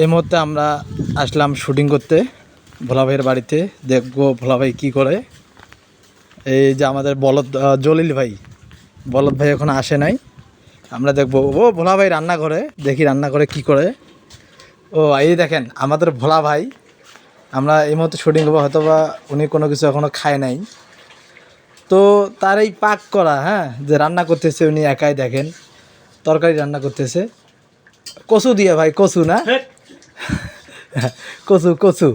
এই মুহূর্তে আমরা আসলাম শুটিং করতে ভোলা ভাইয়ের বাড়িতে। দেখবো ভোলা ভাই কী করে। এই যে আমাদের বলদ জলিল ভাই, বলদ ভাই এখন আসে নাই। আমরা দেখবো ও ভোলা ভাই রান্না করে, দেখি রান্না করে কি করে। ও এই দেখেন আমাদের ভোলা ভাই, আমরা এই মুহূর্তে শুটিং করবো, হয়তো বা উনি কোনো কিছু এখনও খায় নাই। তো তার এই পাক করা, হ্যাঁ, যে রান্না করতেছে উনি একাই, দেখেন তরকারি রান্না করতেছে কচু দিয়ে, ভাই কচু না, কচু কচু।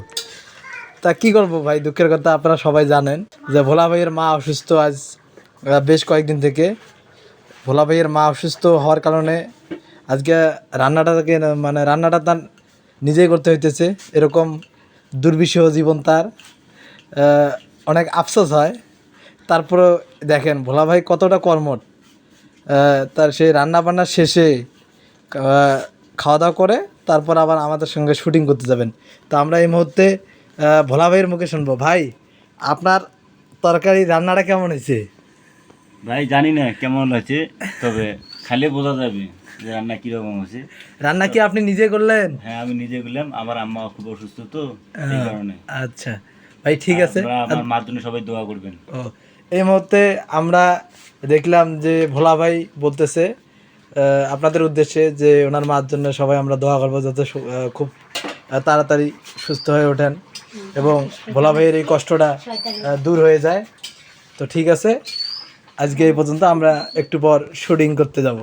তা কি করবো ভাই, দুঃখের কথা আপনারা সবাই জানেন যে ভোলা ভাইয়ের মা অসুস্থ আজ বেশ কয়েকদিন থেকে। ভোলা ভাইয়ের মা অসুস্থ হওয়ার কারণে আজকে রান্নাটাকে মানে রান্নাটা তার নিজেই করতে হইতেছে। এরকম দুর্বিষহ জীবন তার, অনেক আফসোস হয়। তারপরে দেখেন ভোলা ভাই কতটা কর্মঠ। তার সেই রান্নাবান্নার শেষে খাওয়া দাওয়া করে তারপর আবার আমাদের সঙ্গে শুটিং করতে যাবেন। তো আমরা এই মুহূর্তে ভোলা ভাইয়ের মুখে শুনবো। ভাই, আপনার তরকারি রান্নাটা কেমন হয়েছে? ভাই জানি না কেমন হয়েছে, তবে খালি বোঝা যাবে যে রান্না কিরকম হয়েছে। রান্না কি আপনি নিজে করলেন? হ্যাঁ, আমি নিজে করলাম। আমার আম্মা খুব অসুস্থ, তো এই কারণে। আচ্ছা ভাই, ঠিক আছে। আমার মার জন্য সবাই দোয়া করবেন। ও, এই মুহূর্তে আমরা দেখলাম যে ভোলা ভাই বলতেছে আপনাদের উদ্দেশ্যে যে ওনার মার জন্য সবাই আমরা দোয়া করবো যাতে খুব তাড়াতাড়ি সুস্থ হয়ে ওঠেন এবং ভোলা ভাইয়ের এই কষ্টটা দূর হয়ে যায়। তো ঠিক আছে, আজকে এই পর্যন্ত। আমরা একটু পর শুটিং করতে যাব।